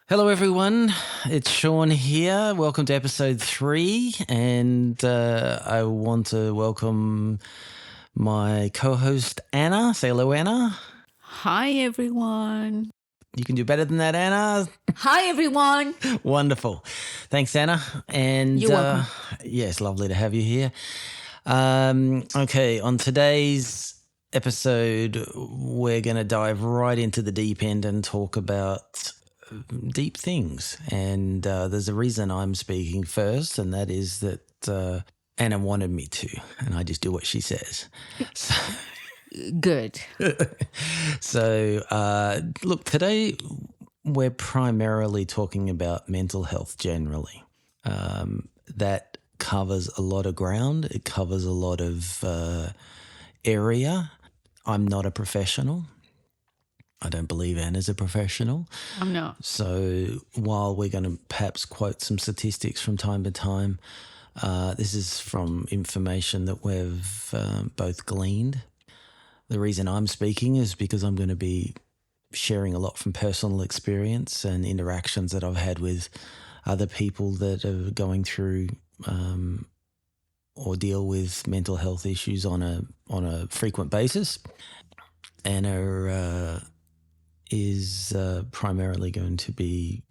Hello, everyone. It's Sean here. Welcome to episode 3. And I want to welcome my co-host, Anna. Say hello, Anna. Hi, everyone. You can do better than that, Anna. Hi, everyone. Wonderful. Thanks, Anna. And You're welcome. yes, lovely to have you here. Okay, on today's episode, we're going to dive right into the deep end and talk about deep things. And there's a reason I'm speaking first, and that is that Anna wanted me to, and I just do what she says. So, Good. so look, today we're primarily talking about mental health generally. That covers a lot of ground. It covers a lot of area. I'm not a professional. I don't believe Anna's a professional. I'm not. So while we're going to perhaps quote some statistics from time to time, this is from information that we've both gleaned. The reason I'm speaking is because I'm going to be sharing a lot from personal experience and interactions that I've had with other people that are going through or deal with mental health issues on a frequent basis. Anna is primarily going to be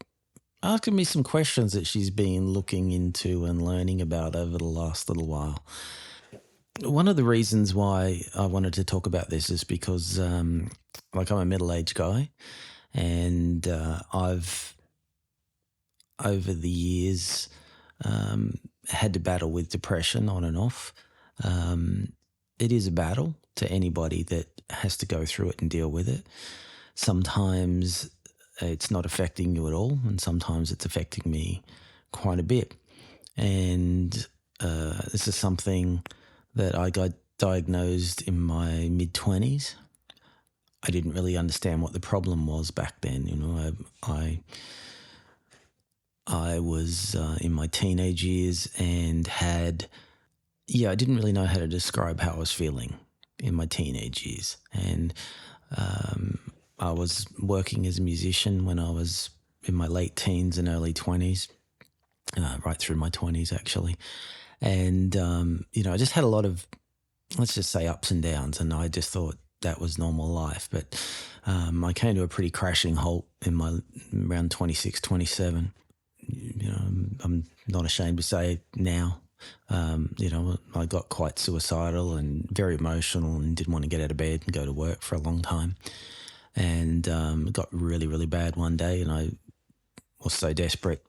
asking me some questions that she's been looking into and learning about over the last little while. One of the reasons why I wanted to talk about this is because, I'm a middle-aged guy, and I've, over the years, had to battle with depression on and off. It is a battle to anybody that has to go through it and deal with it. Sometimes it's not affecting you at all, and sometimes it's affecting me quite a bit. And this is something that I got diagnosed in my mid-20s. I didn't really understand what the problem was back then. You know, I was in my teenage years and I didn't really know how to describe how I was feeling in my teenage years. And I was working as a musician when I was in my late teens and early 20s, right through my 20s actually. And, I just had a lot of, let's just say, ups and downs, and I just thought that was normal life. But I came to a pretty crashing halt in around 26, 27. I'm not ashamed to say now. I got quite suicidal and very emotional and didn't want to get out of bed and go to work for a long time. And it got really, really bad one day, and I was so desperate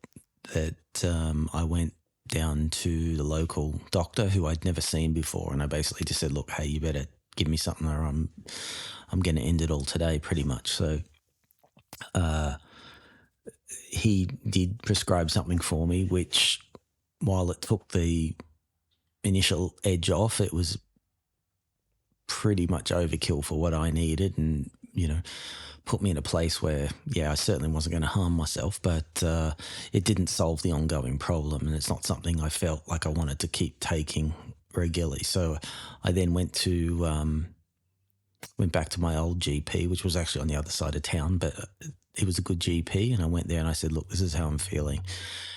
that I went down to the local doctor who I'd never seen before, and I basically just said, look, hey, you better give me something or I'm going to end it all today, pretty much. So he did prescribe something for me, which, while it took the initial edge off, it was pretty much overkill for what I needed, and put me in a place where, I certainly wasn't going to harm myself, but it didn't solve the ongoing problem, and it's not something I felt like I wanted to keep taking regularly. So I then went back to my old GP, which was actually on the other side of town, but he was a good GP, and I went there and I said, look, this is how I'm feeling.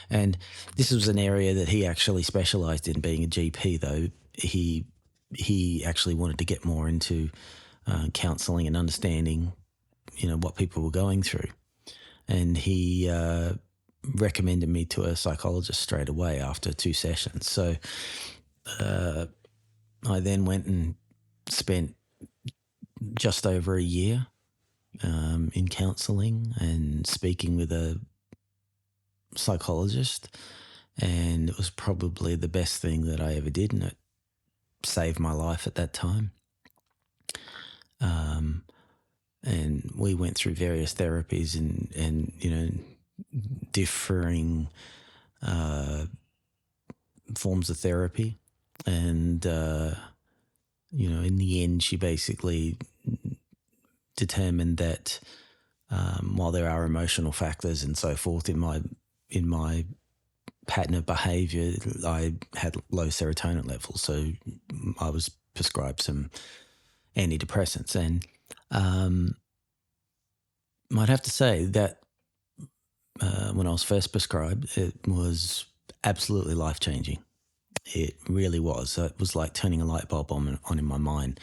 And this was an area that he actually specialised in, being a GP, though. He actually wanted to get more into counselling and understanding, what people were going through. And he recommended me to a psychologist straight away after 2 sessions. So I then went and spent just over a year in counselling and speaking with a psychologist. And it was probably the best thing that I ever did, and it saved my life at that time. And we went through various therapies and differing forms of therapy. And, in the end, she basically determined that while there are emotional factors and so forth in my pattern of behaviour, I had low serotonin levels. So I was prescribed some antidepressants. And I'd have to say that when I was first prescribed, it was absolutely life-changing. It really was. So it was like turning a light bulb on in my mind.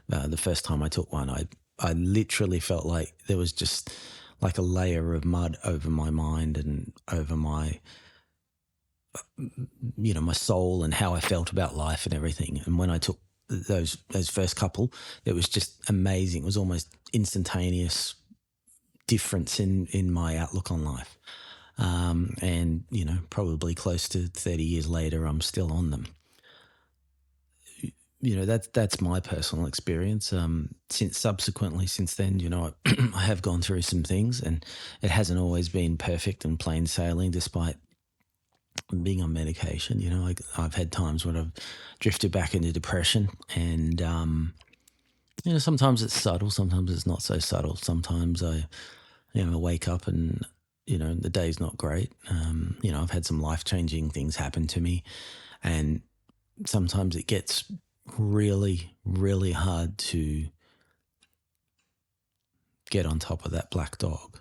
The first time I took one, I literally felt like there was just like a layer of mud over my mind and over my, my soul and how I felt about life and everything. And when I took those first couple, it was just amazing. It was almost instantaneous difference in my outlook on life. And, probably close to 30 years later, I'm still on them. That's my personal experience. Since then, I have gone through some things, and it hasn't always been perfect and plain sailing despite being on medication. I've had times when I've drifted back into depression, and, sometimes it's subtle, sometimes it's not so subtle. Sometimes I wake up and, the day's not great. I've had some life-changing things happen to me, and sometimes it gets really, really hard to get on top of that black dog.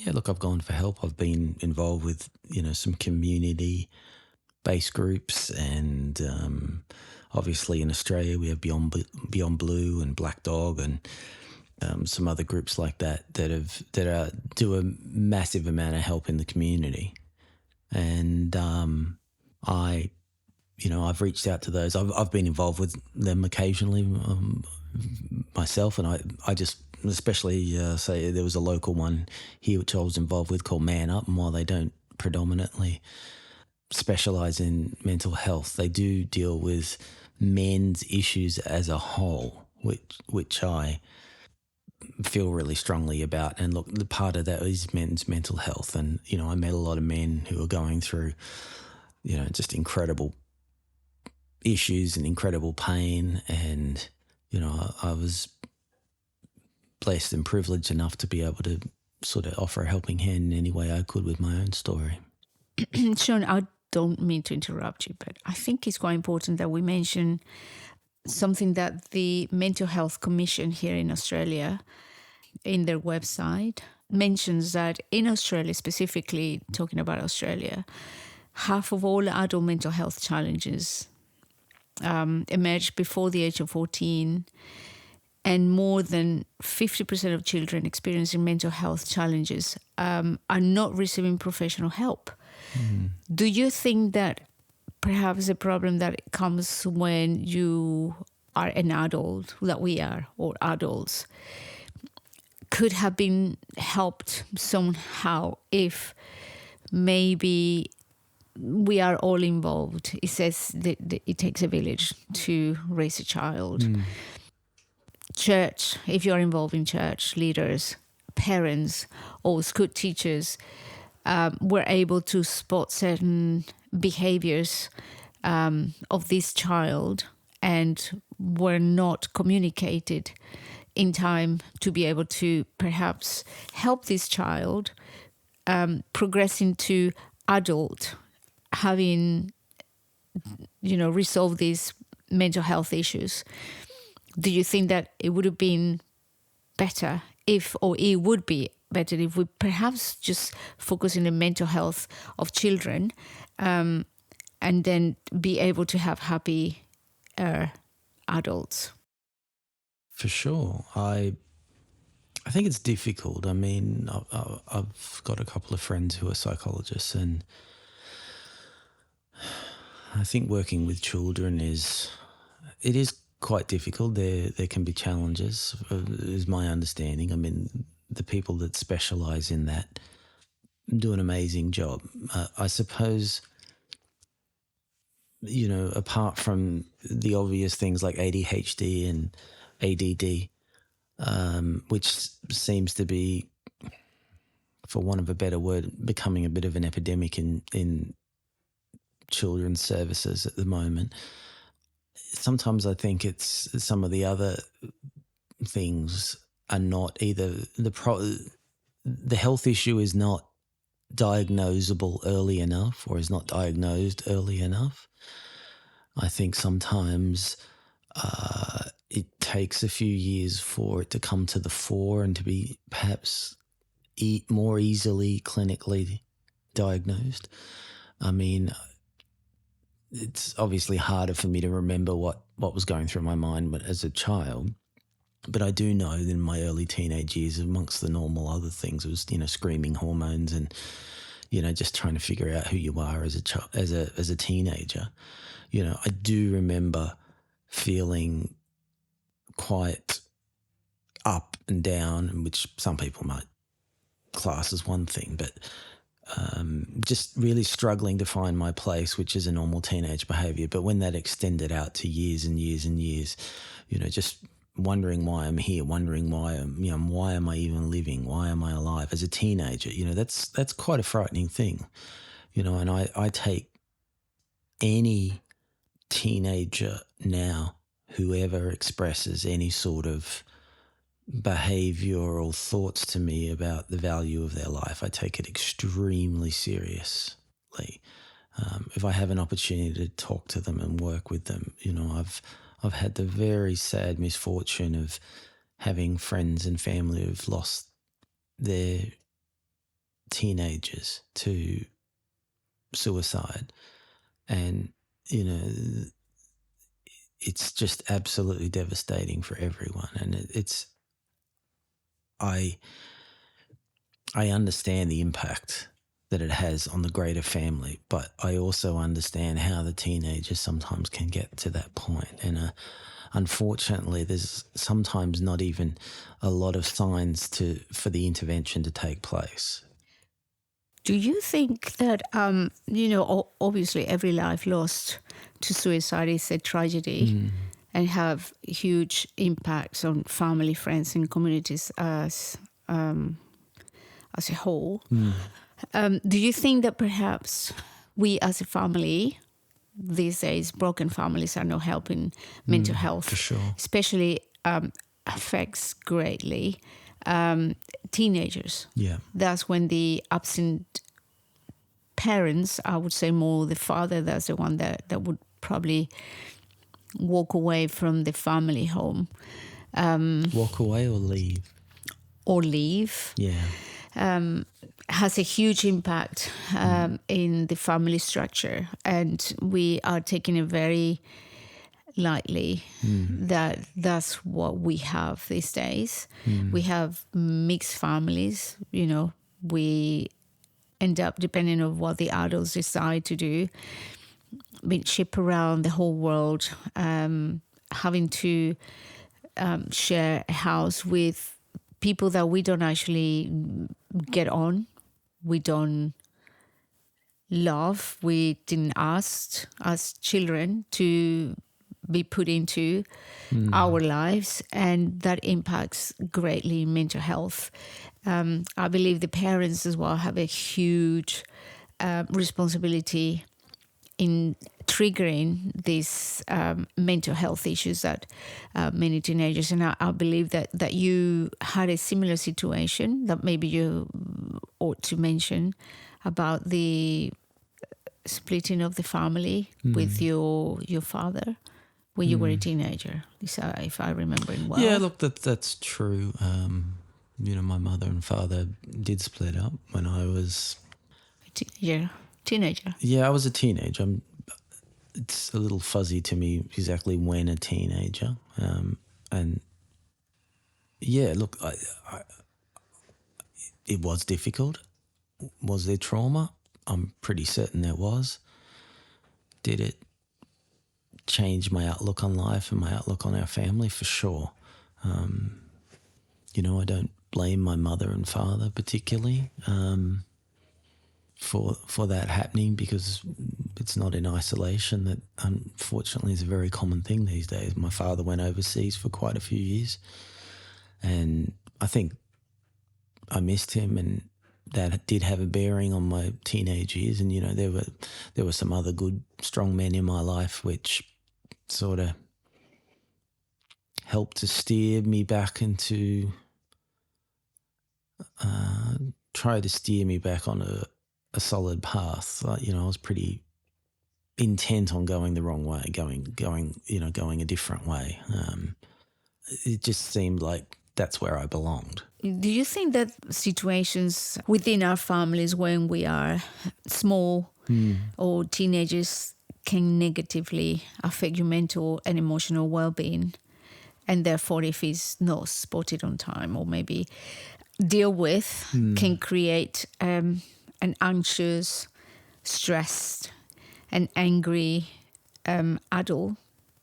Look, I've gone for help. I've been involved with, some community-based groups, and obviously in Australia we have Beyond Blue and Black Dog and some other groups like that do a massive amount of help in the community. And I've reached out to those. I've been involved with them occasionally myself, and I just especially say there was a local one here which I was involved with called Man Up, and while they don't predominantly specialise in mental health, they do deal with men's issues as a whole, which I feel really strongly about. And look, the part of that is men's mental health, and I met a lot of men who are going through just incredible issues and incredible pain, and I was blessed and privileged enough to be able to sort of offer a helping hand in any way I could with my own story. Sean, I don't mean to interrupt you, but I think it's quite important that we mention something that the Mental Health Commission here in Australia, in their website, mentions that in Australia, specifically talking about Australia, half of all adult mental health challenges emerge before the age of 14, and more than 50% of children experiencing mental health challenges are not receiving professional help. Mm. Do you think that perhaps a problem that comes when you are an adult, that we are, or adults, could have been helped somehow if maybe we are all involved? It says that it takes a village to raise a child. Mm. Church, if you're involved in church, leaders, parents, or school teachers were able to spot certain behaviors of this child and were not communicated in time to be able to perhaps help this child progress into adult, having, resolved these mental health issues. Do you think that it would have been better it would be better if we perhaps just focus on the mental health of children and then be able to have happy adults? For sure. I think it's difficult. I mean, I've got a couple of friends who are psychologists, and I think working with children is quite difficult. There can be challenges, is my understanding. I mean, the people that specialise in that do an amazing job. I suppose, apart from the obvious things like ADHD and ADD, which seems to be, for want of a better word, becoming a bit of an epidemic in children's services at the moment. Sometimes I think it's some of the other things are not either the health issue is not diagnosable early enough or is not diagnosed early enough. I think sometimes it takes a few years for it to come to the fore and to be perhaps more easily clinically diagnosed. I mean, it's obviously harder for me to remember what was going through my mind as a child. But I do know that in my early teenage years, amongst the normal other things, was, screaming hormones and, just trying to figure out who you are as a teenager. I do remember feeling quite up and down, which some people might class as one thing, but just really struggling to find my place, which is a normal teenage behaviour. But when that extended out to years and years and years, just wondering why I'm here, wondering why why am I even living? Why am I alive as a teenager? That's quite a frightening thing, and I take any teenager now who ever expresses any sort of behavioural thoughts to me about the value of their life, I take it extremely seriously. If I have an opportunity to talk to them and work with them, I've had the very sad misfortune of having friends and family who've lost their teenagers to suicide. And, it's just absolutely devastating for everyone. And I understand the impact that it has on the greater family, but I also understand how the teenagers sometimes can get to that point. And unfortunately, there's sometimes not even a lot of signs for the intervention to take place. Do you think that, obviously every life lost to suicide is a tragedy and have huge impacts on family, friends and communities as a whole. Do you think that perhaps we as a family, these days broken families are not helping mental health, for sure. Especially affects greatly teenagers. Yeah. That's when the absent parents, I would say more the father, that's the one that would probably walk away from the family home. Walk away or leave? Or leave. Yeah. Has a huge impact in the family structure. And we are taking it very lightly that's what we have these days. We have mixed families, we end up, depending on what the adults decide to do, being shipped around the whole world, having to share a house with people that we don't actually get on, we don't love, we didn't ask as children to be put into our lives, and that impacts greatly mental health. I believe the parents as well have a huge responsibility in triggering these mental health issues that many teenagers, and I believe that you had a similar situation that maybe you ought to mention about the splitting of the family with your father when you were a teenager, if I remember it well. Yeah, look, that's true. My mother and father did split up when I was Teenager. Yeah, I was a teenager. It's a little fuzzy to me exactly when a teenager. And yeah, look, it was difficult. Was there trauma? I'm pretty certain there was. Did it change my outlook on life and my outlook on our family? For sure. I don't blame my mother and father particularly for that happening, because it's not in isolation. That unfortunately is a very common thing these days. My father went overseas for quite a few years, and I think I missed him, and that did have a bearing on my teenage years. And there were some other good, strong men in my life which sort of helped to steer me back into, try to steer me back on a solid path. I was pretty intent on going the wrong way, going a different way. it just seemed like that's where I belonged. Do you think that situations within our families when we are small or teenagers can negatively affect your mental and emotional well-being? And therefore, if it's not spotted on time or maybe deal with, can create an anxious, stressed, and angry adult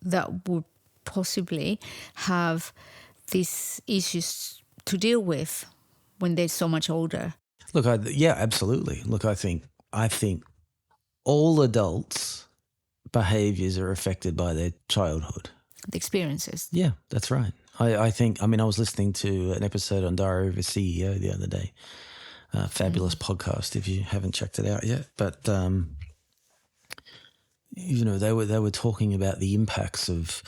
that would possibly have these issues to deal with when they're so much older. Look, yeah, absolutely. Look, I think all adults' behaviours are affected by their childhood. The experiences. Yeah, that's right. I think, I was listening to an episode on Diary of a CEO the other day. Fabulous podcast if you haven't checked it out yet. But, they were talking about the impacts of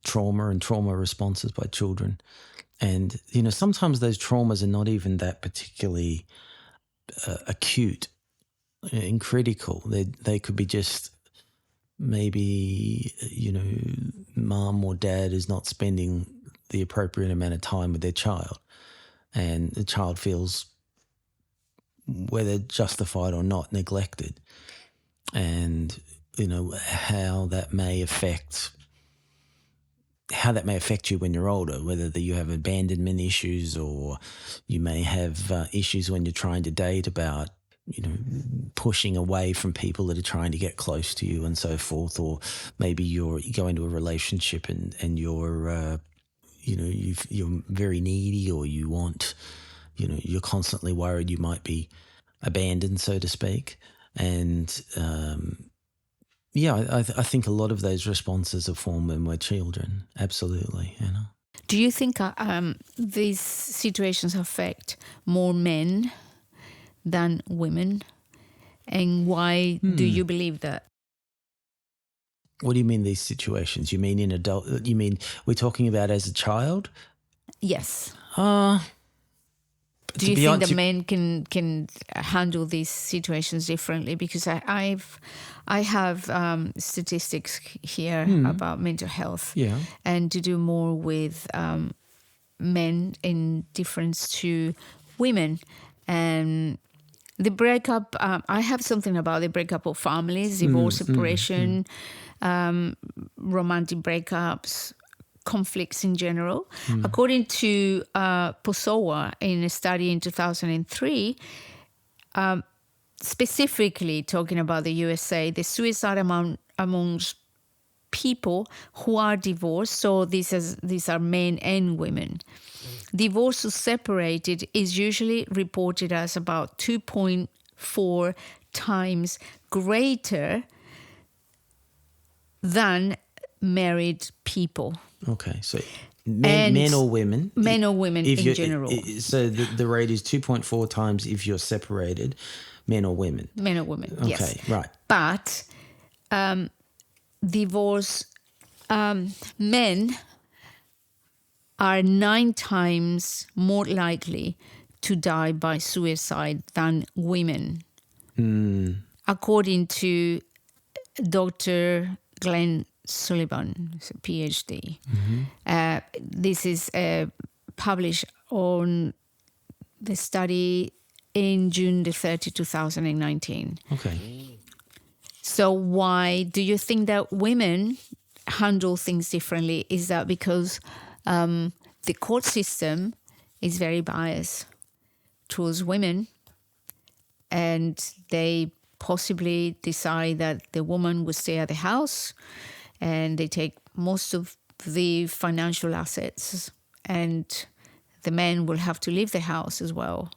trauma and trauma responses by children. And, sometimes those traumas are not even that particularly acute and critical. They could be just maybe, mom or dad is not spending the appropriate amount of time with their child, and the child feels, whether justified or not, neglected. And, how that may affect you when you're older, whether you have abandonment issues or you may have issues when you're trying to date about, pushing away from people that are trying to get close to you and so forth, or maybe you go into a relationship and you're, you're very needy, or you want, you're constantly worried you might be abandoned, so to speak. And, I think a lot of those responses are formed when we're children. Absolutely, Do you think these situations affect more men than women? And why do you believe that? What do you mean these situations? You mean in adult? You mean we're talking about as a child? Yes. Do you think that men can handle these situations differently? Because I have statistics here about mental health, and to do more with men in difference to women. And the breakup, I have something about the breakup of families, divorce, separation, romantic breakups, conflicts in general. According to Posowa, in a study in 2003, specifically talking about the USA, the suicide amongst people who are divorced, so these are men and women. Divorced or separated is usually reported as about 2.4 times greater than married people. Okay, so men or women? Men or women in general. So the rate is 2.4 times if you're separated, men or women? Men or women, okay, yes. Okay, right. But divorce, men are 9 times more likely to die by suicide than women. According to Dr. Glenn Sullivan, a PhD. This is published on the study in June 30, 2019. Okay. So why do you think that women handle things differently? Is that because the court system is very biased towards women, and they possibly decide that the woman will stay at the house, and they take most of the financial assets, and the men will have to leave the house as well?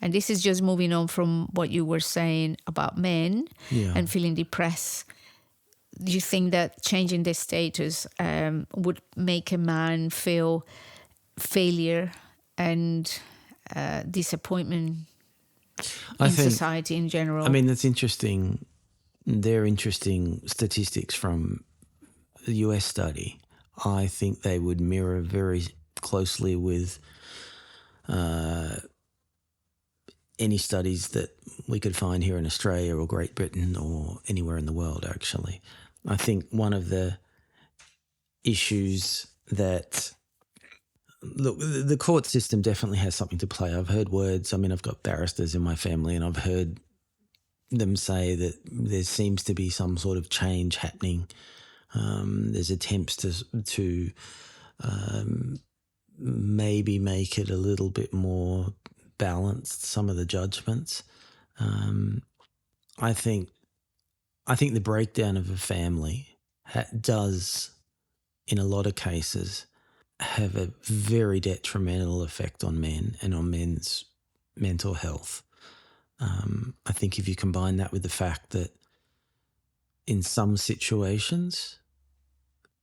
And this is just moving on from what you were saying about men and feeling depressed. Do you think that changing the status would make a man feel failure and disappointment in society in general? That's interesting. They're interesting statistics from the US study. I think they would mirror very closely with any studies that we could find here in Australia or Great Britain or anywhere in the world, actually. I think one of the issues that look, the court system definitely has something to play. I've heard words. I mean, I've got barristers in my family, and I've heard them say that there seems to be some sort of change happening. There's attempts to maybe make it a little bit more balanced, some of the judgments. I think the breakdown of a family does, in a lot of cases, have a very detrimental effect on men and on men's mental health. I think if you combine that with the fact that in some situations,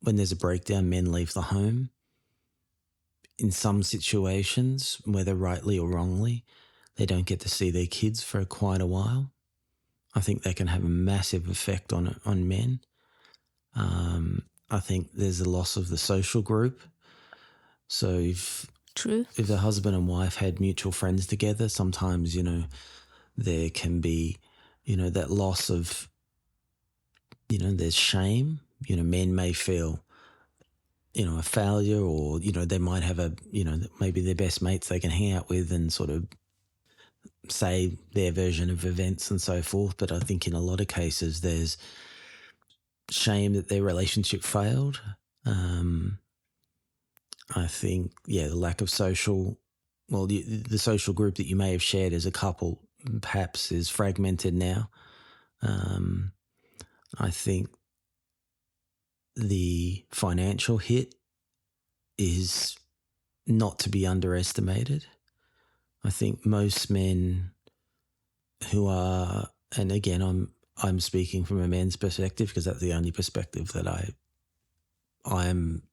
when there's a breakdown, men leave the home. In some situations, whether rightly or wrongly, they don't get to see their kids for quite a while. I think that can have a massive effect on men. I think there's a loss of the social group. So if the husband and wife had mutual friends together, sometimes, there can be, that loss of, there's shame. Men may feel, a failure, or, they might have maybe their best mates they can hang out with and sort of say their version of events and so forth. But I think in a lot of cases there's shame that their relationship failed. I think, the lack of the social group that you may have shared as a couple perhaps is fragmented now. I think the financial hit is not to be underestimated. I think most men who are, and again, I'm speaking from a man's perspective because that's the only perspective that I'm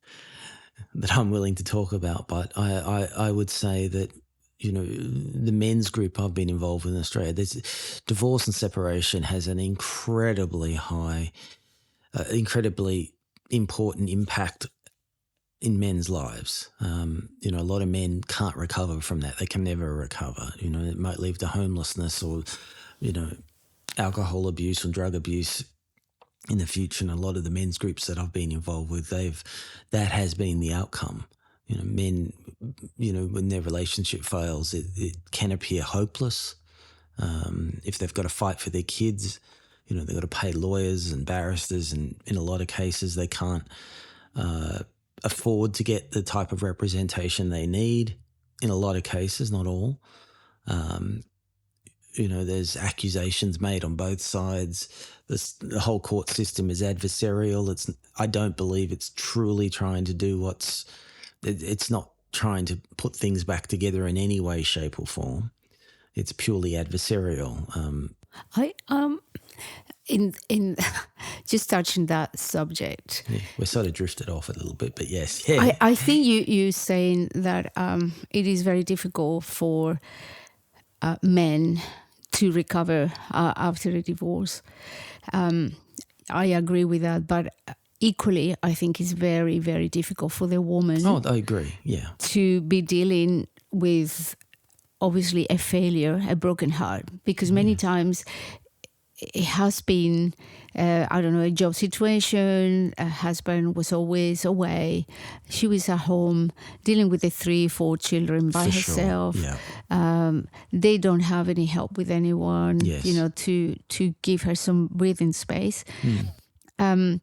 willing to talk about. But I would say that, the men's group I've been involved with in Australia, there's divorce and separation has an incredibly high, incredibly important impact in men's lives. A lot of men can't recover from that. They can never recover. It might lead to homelessness or, alcohol abuse and drug abuse in the future. And a lot of the men's groups that I've been involved with, that has been the outcome. Men, when their relationship fails, it can appear hopeless. If they've got to fight for their kids, they've got to pay lawyers and barristers, and in a lot of cases they can't afford to get the type of representation they need. In a lot of cases, not all. There's accusations made on both sides. The whole court system is adversarial. I don't believe it's truly trying to do it's not trying to put things back together in any way, shape or form. It's purely adversarial. In just touching that subject, we're sort of drifted off a little bit, but yes, I think you saying that it is very difficult for men to recover after a divorce. I agree with that, but equally, I think it's very, very difficult for the woman. Oh, I agree. Yeah, to be dealing with obviously a failure, a broken heart, because many times it has been, a job situation. A husband was always away. She was at home dealing with the 3-4 children by herself. Sure. Yeah. They don't have any help with anyone, yes. to give her some breathing space. And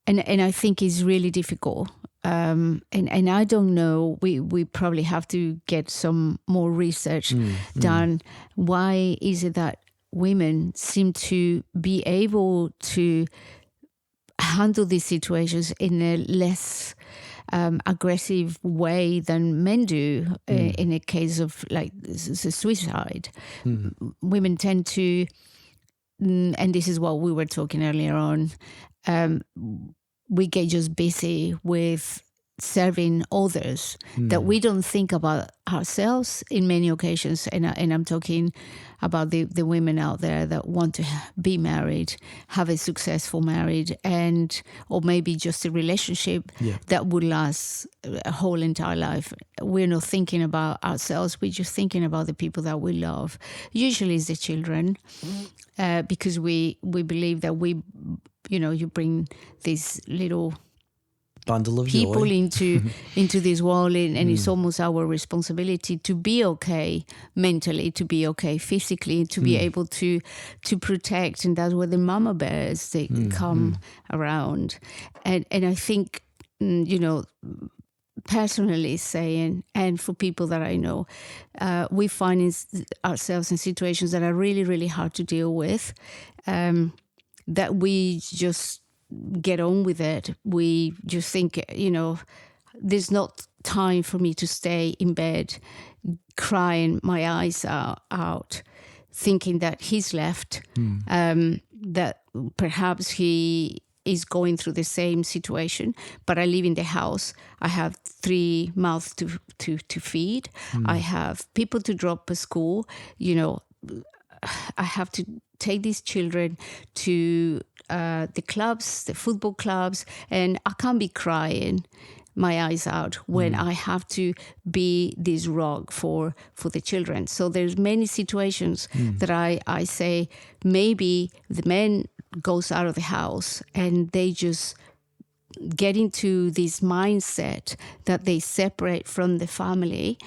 I think it's really difficult. And I don't know, we probably have to get some more research done. Why is it that women seem to be able to handle these situations in a less aggressive way than men do in a case of like suicide? Women tend to, and this is what we were talking earlier on, we get just busy with serving others that we don't think about ourselves in many occasions. And I'm talking about the women out there that want to be married, have a successful marriage, or maybe just a relationship that would last a whole entire life. We're not thinking about ourselves. We're just thinking about the people that we love. Usually it's the children, because we believe that you bring this little bundle of people joy. into this world, and it's almost our responsibility to be okay mentally, to be okay physically, to be able to protect. And that's where the mama bears they come around. And I think, personally saying, and for people that I know, we find ourselves in situations that are really, really hard to deal with, that we just get on with it. We just think, there's not time for me to stay in bed crying my eyes out, thinking that he's left, that perhaps he is going through the same situation, but I live in the house. I have 3 mouths to feed. I have people to drop to school. I have to take these children to the clubs, the football clubs, and I can't be crying my eyes out when I have to be this rock for the children. So there's many situations that I say maybe the men goes out of the house and they just get into this mindset that they separate from the family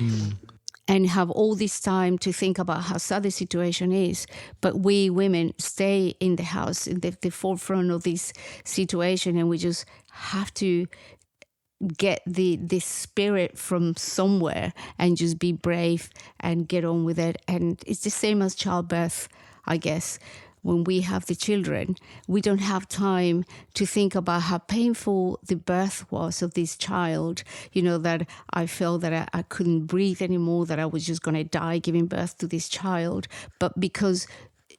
and have all this time to think about how sad the situation is. But we women stay in the house, in the forefront of this situation, and we just have to get the spirit from somewhere and just be brave and get on with it. And it's the same as childbirth, I guess. When we have the children, we don't have time to think about how painful the birth was of this child, that I felt that I couldn't breathe anymore, that I was just going to die giving birth to this child. But because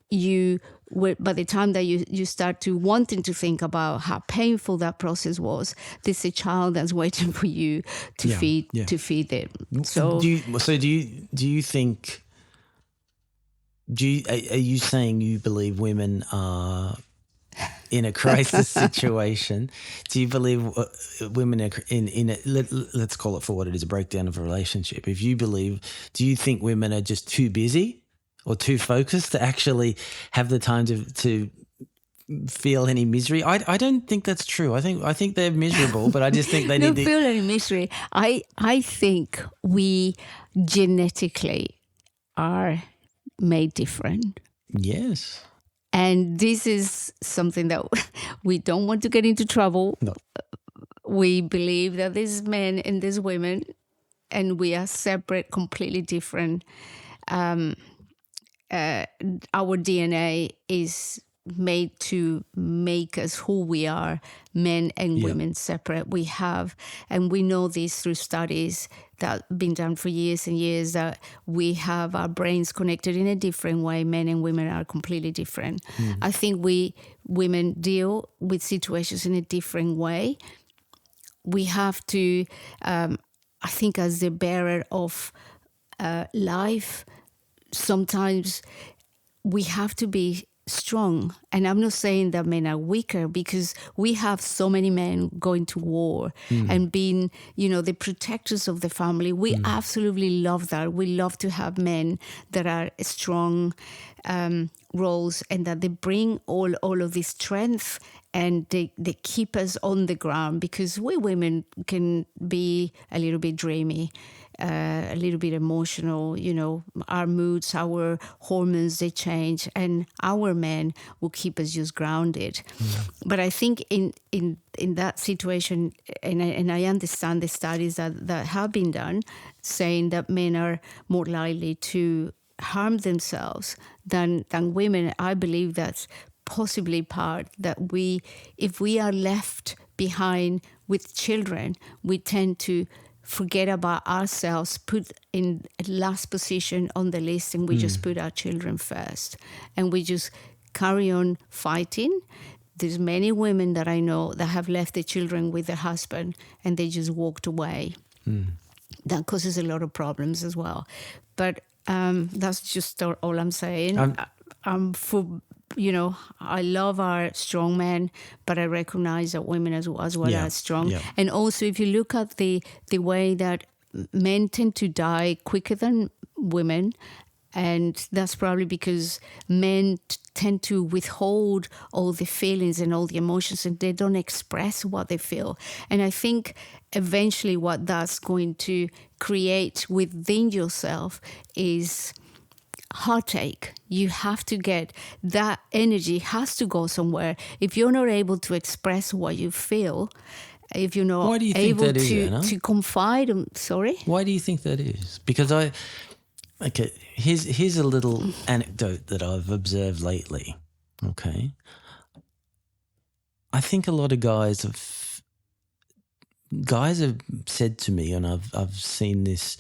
by the time that you start to wanting to think about how painful that process was, there's a child that's waiting for you to feed it. So do you think? Are you saying you believe women are in a crisis situation? Do you believe women are in a, let's call it for what it is, a breakdown of a relationship? Do you think women are just too busy or too focused to actually have the time to feel any misery? I don't think that's true. I think they're miserable, but I just think they don't need to feel any misery. I think we genetically are made different. Yes. And this is something that we don't want to get into trouble. No. We believe that there's men and there's women, and we are separate, completely different. Our DNA is made to make us who we are, men and women separate. We have, and we know this through studies that have been done for years and years, that we have our brains connected in a different way. Men and women are completely different. I think we women deal with situations in a different way. We have to, I think, as the bearer of life, sometimes we have to be strong. And I'm not saying that men are weaker, because we have so many men going to war and being, the protectors of the family. We absolutely love that. We love to have men that are strong roles, and that they bring all of this strength, and they keep us on the ground, because we women can be a little bit dreamy, a little bit emotional. Our moods, our hormones, they change, and our men will keep us just grounded. But I think in that situation, and I understand the studies that have been done saying that men are more likely to harm themselves than women. I believe that's possibly part that if we are left behind with children, we tend to forget about ourselves, put in last position on the list, and we just put our children first, and we just carry on fighting. There's many women that I know that have left their children with their husband and they just walked away. That causes a lot of problems as well. But that's just all I'm saying. I love our strong men, but I recognize that women as well are strong. Yeah. And also, if you look at the way that men tend to die quicker than women, And that's probably because men tend to withhold all the feelings and all the emotions, and they don't express what they feel. And I think eventually what that's going to create within yourself is heartache. You have to get that energy, has to go somewhere. If you're not able to express what you feel, if you're not Why do you think able that is, Anna? to confide, sorry? Why do you think that is? Because okay, here's a little anecdote that I've observed lately. Okay, I think a lot of guys have said to me, and I've seen this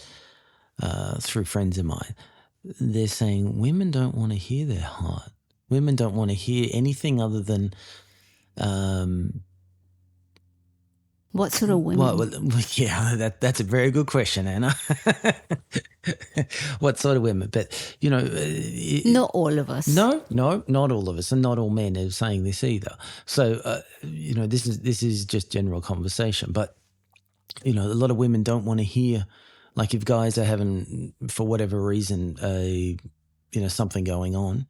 through friends of mine. They're saying women don't want to hear their heart. Women don't want to hear anything other than. What sort of women? Well, yeah, that's a very good question, Anna. What sort of women? But, not all of us. No, not all of us, and not all men are saying this either. So, this is just general conversation. But, a lot of women don't want to hear, like if guys are having, for whatever reason, something going on,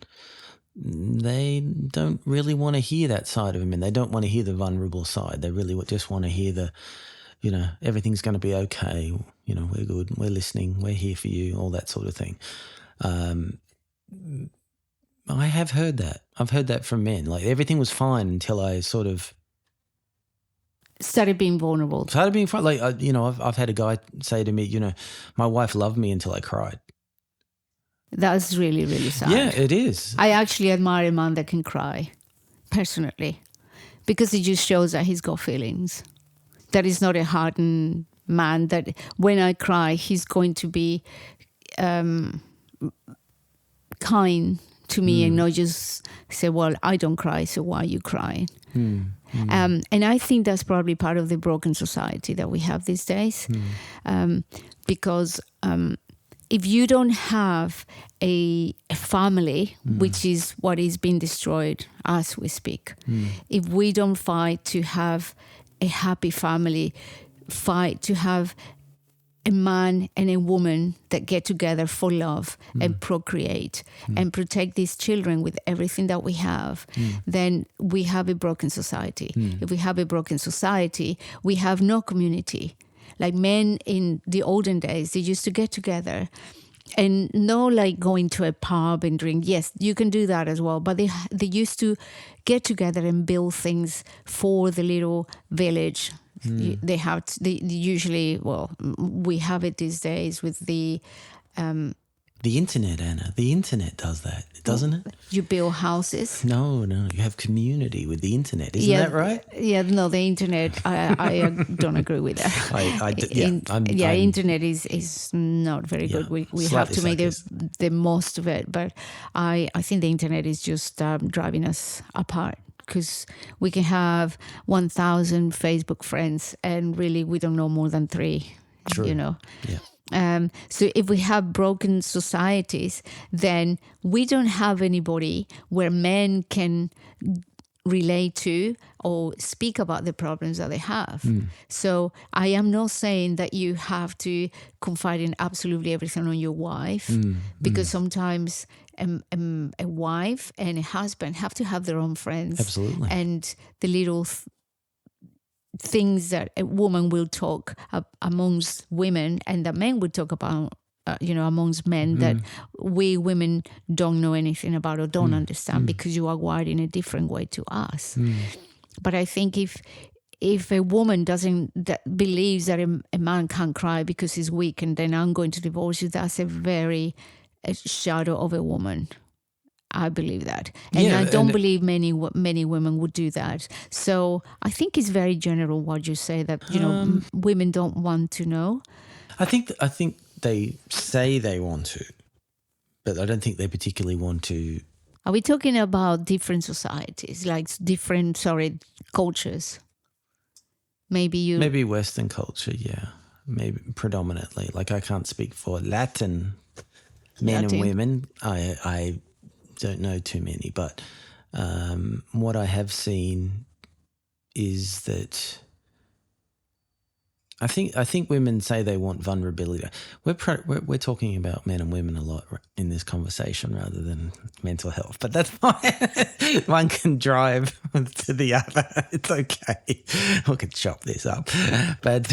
they don't really want to hear that side of him, and they don't want to hear the vulnerable side. They really just want to hear the, everything's going to be okay. We're good. We're listening. We're here for you. All that sort of thing. I have heard that. I've heard that from men. Like everything was fine until I sort of started being vulnerable. Started being fine. Like I've had a guy say to me, my wife loved me until I cried. That's really, really sad. Yeah, it is. I actually admire a man that can cry, personally, because it just shows that he's got feelings. That is not a hardened man, that when I cry, he's going to be kind to me and not just say, well, I don't cry, so why are you crying? And I think that's probably part of the broken society that we have these days, because if you don't have a family, which is what is being destroyed as we speak, if we don't fight to have a happy family, fight to have a man and a woman that get together for love and procreate and protect these children with everything that we have, then we have a broken society. If we have a broken society, we have no community. Like men in the olden days, they used to get together and not like going to a pub and drink. Yes, you can do that as well. But they used to get together and build things for the little village. They usually, well, we have it these days with the internet, Anna. The internet does that, doesn't it? You build houses. No, you have community with the internet. Isn't that right? Yeah, no, the internet, I don't agree with that. Internet is not very good. We have to make the most of it. But I think the internet is just driving us apart, because we can have 1,000 Facebook friends and really we don't know more than 3. True. Yeah. So if we have broken societies, then we don't have anybody where men can relate to or speak about the problems that they have. So I am not saying that you have to confide in absolutely everything on your wife, because sometimes a wife and a husband have to have their own friends. Absolutely. And the little things that a woman will talk amongst women and that men would talk about, amongst men that we women don't know anything about or don't understand, because you are wired in a different way to us. But I think if a woman believes that a man can't cry because he's weak and then I'm going to divorce you, that's a shadow of a woman. I believe that. And I don't believe many women would do that. So I think it's very general what you say, that, women don't want to know. I think they say they want to, but I don't think they particularly want to. Are we talking about different societies, like different, cultures? Maybe Western culture, yeah. Maybe predominantly. Like I can't speak for Latin men and women. I don't know too many, but what I have seen is that I think women say they want vulnerability. We're talking about men and women a lot in this conversation rather than mental health, but that's fine. One can drive to the other. It's okay. We can chop this up. But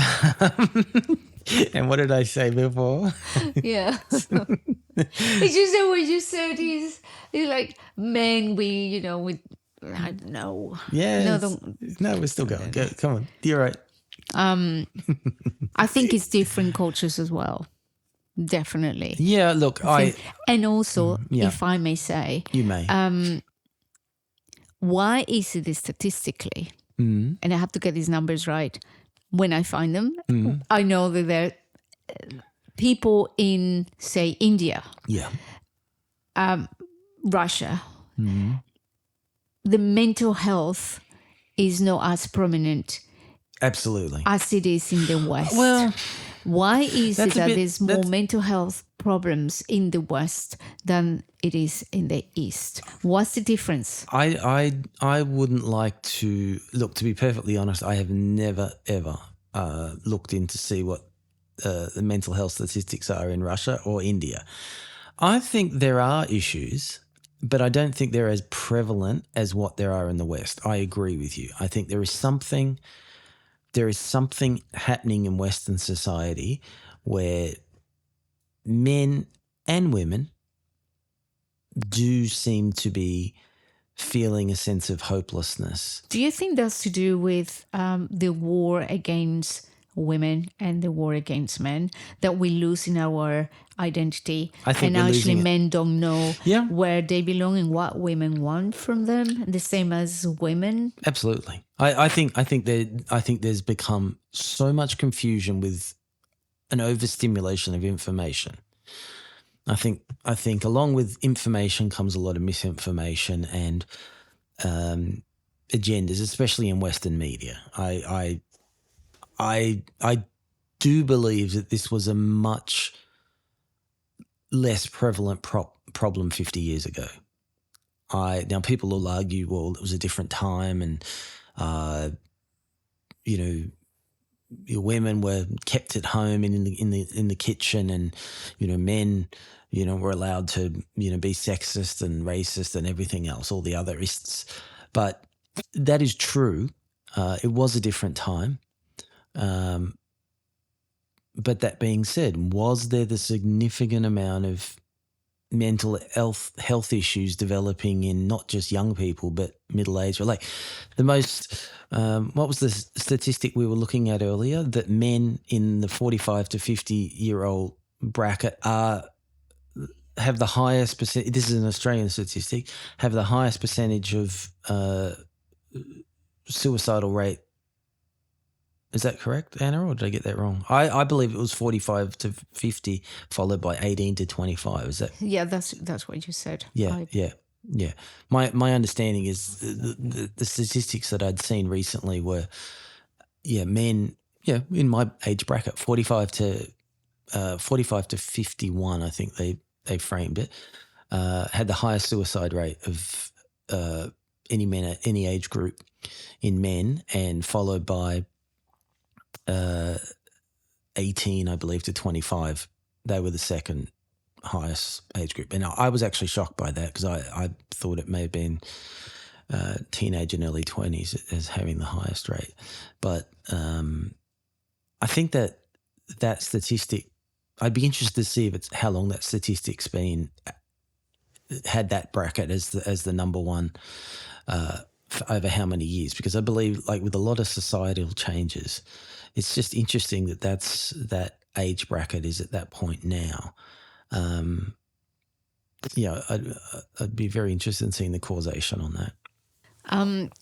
and what did I say before? Yeah. It's just that what you said is like men, we I don't know. Yeah. No, No, we're still going. Go, come on. You're right. I think it's different cultures as well. Definitely. Yeah, look, And also, yeah. if I may say, You may. why is it statistically, and I have to get these numbers right when I find them, I know that there are people in, say, India, Yeah. Russia, the mental health is not as prominent Absolutely. as it is in the West. Well, why is it that there's more that's- mental health problems in the West than it is in the East? What's the difference? I wouldn't like to look. To be perfectly honest, I have never ever looked in to see what the mental health statistics are in Russia or India. I think there are issues, but I don't think they're as prevalent as what there are in the West. I agree with you. I think there is something happening in Western society where men and women do seem to be feeling a sense of hopelessness. Do you think that's to do with the war against women and the war against men, that we lose in our identity? I think and we're actually losing it. men don't know Yeah. where they belong and what women want from them, the same as women. Absolutely. I think there's become so much confusion with an overstimulation of information. I think along with information comes a lot of misinformation and agendas, especially in Western media. I do believe that this was a much less prevalent problem 50 years ago. Now people will argue, well, it was a different time, and your women were kept at home and in the kitchen, and men were allowed to be sexist and racist and everything else, all the other ists. But that is true. It was a different time. But that being said, was there the significant amount of mental health issues developing in not just young people but middle-aged? Or like the most, what was the statistic we were looking at earlier? That men in the 45 to 50-year-old bracket have the highest percent. This is an Australian statistic. Have the highest percentage of suicidal rate. Is that correct, Anna, or did I get that wrong? I believe it was 45 to 50, followed by 18 to 25. Is that? Yeah, that's what you said. Yeah, yeah. My understanding is the statistics that I'd seen recently were, men, in my age bracket, 45 to 51. I think they framed it. Had the highest suicide rate of any men at any age group in men, and followed by 18, I believe, to 25. They were the second highest age group. And I was actually shocked by that, because I thought it may have been teenage and early 20s as having the highest rate. But I think that statistic, I'd be interested to see if how long that statistic's had that bracket as the number one for over how many years, because I believe, like with a lot of societal changes, it's just interesting that that age bracket is at that point now. I'd be very interested in seeing the causation on that.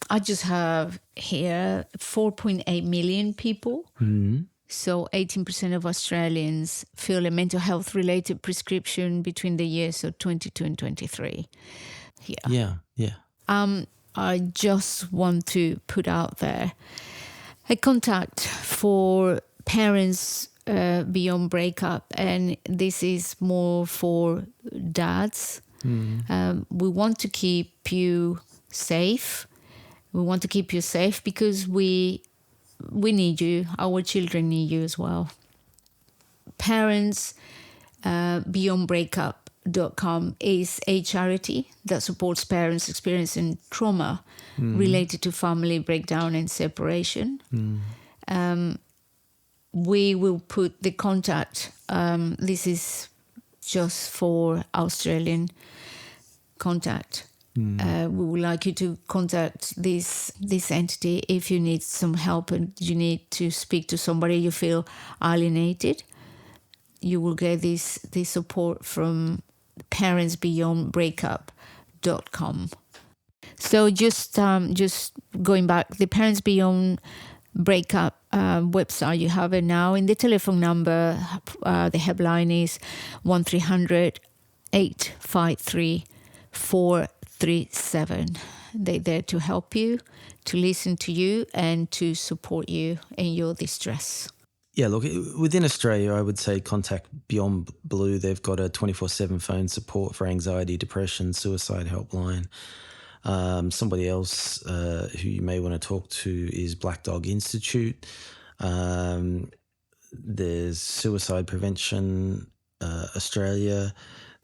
I just have here 4.8 million people. Mm-hmm. So 18% of Australians feel a mental health related prescription between the years of 22 and 23. Yeah. I just want to put out there a contact for parents beyond breakup, and this is more for dads. We want to keep you safe. We want to keep you safe because we we need you. Our children need you as well. Parents beyondbreakup.com is a charity that supports parents experiencing trauma related to family breakdown and separation. We will put the contact. This is just for Australian contact. We would like you to contact this entity if you need some help and you need to speak to somebody you feel alienated. You will get this support from parentsbeyondbreakup.com. So just going back, the Parents Beyond Breakup website, you have it now. In the telephone number, the helpline is 1300 853 437. They're there to help you, to listen to you, and to support you in your distress. Yeah, look, within Australia, I would say contact Beyond Blue. They've got a 24/7 phone support for anxiety, depression, suicide helpline. Somebody else who you may want to talk to is Black Dog Institute. There's Suicide Prevention Australia.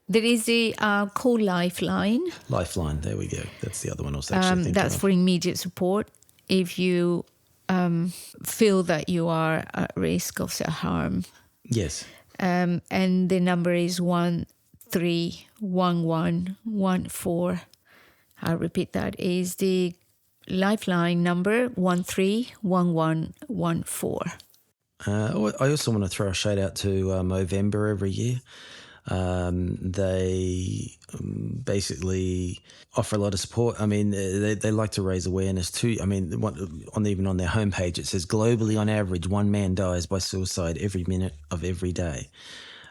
There is a call Lifeline. Lifeline, there we go. That's the other one I was actually thinking That's of. for immediate support. If you feel that you are at risk of self-harm. Yes. And the number is 131114. I'll repeat that. Is the Lifeline number 131114. I also want to throw a shout out to Movember every year. They basically offer a lot of support. I mean, they like to raise awareness too. I mean, even on their homepage, it says globally on average, 1 man dies by suicide every minute of every day.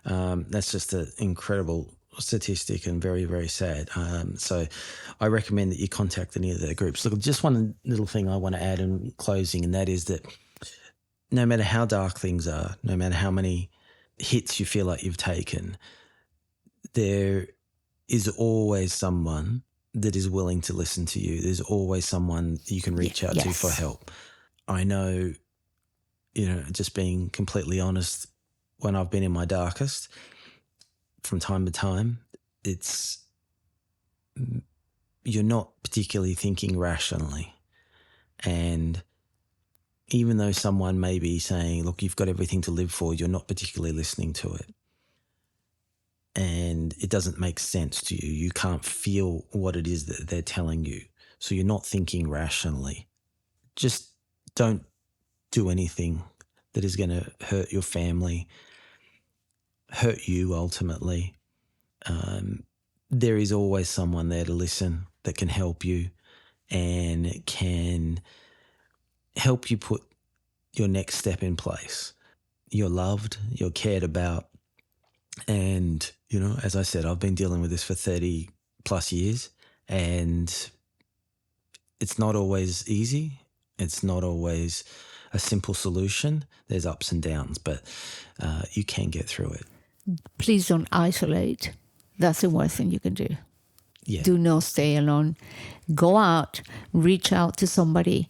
That's just an incredible statistic and very, very sad. So I recommend that you contact any of their groups. Look, just one little thing I want to add in closing, and that is that no matter how dark things are, no matter how many hits you feel like you've taken, there is always someone that is willing to listen to you. There's always someone you can reach out to for help. I know, just being completely honest, when I've been in my darkest, from time to time, you're not particularly thinking rationally. And even though someone may be saying, look, you've got everything to live for, you're not particularly listening to it. And it doesn't make sense to you. You can't feel what it is that they're telling you. So you're not thinking rationally. Just don't do anything that is going to hurt your family, hurt you ultimately. There is always someone there to listen that can help you and can help you put your next step in place. You're loved, you're cared about. And, as I said, I've been dealing with this for 30 plus years, and it's not always easy. It's not always a simple solution. There's ups and downs, but you can get through it. Please don't isolate. That's the worst thing you can do. Yeah. Do not stay alone. Go out, reach out to somebody,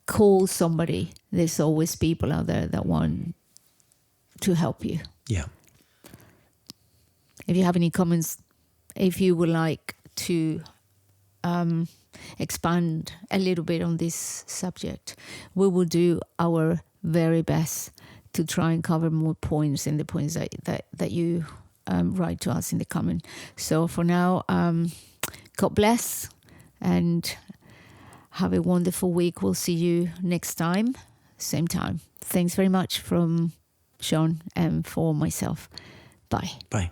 call somebody. There's always people out there that want to help you. Yeah. If you have any comments, if you would like to expand a little bit on this subject, we will do our very best to try and cover more points in the points that you write to us in the comment. So for now, God bless and have a wonderful week. We'll see you next time, same time. Thanks very much from Sean and for myself. Bye. Bye.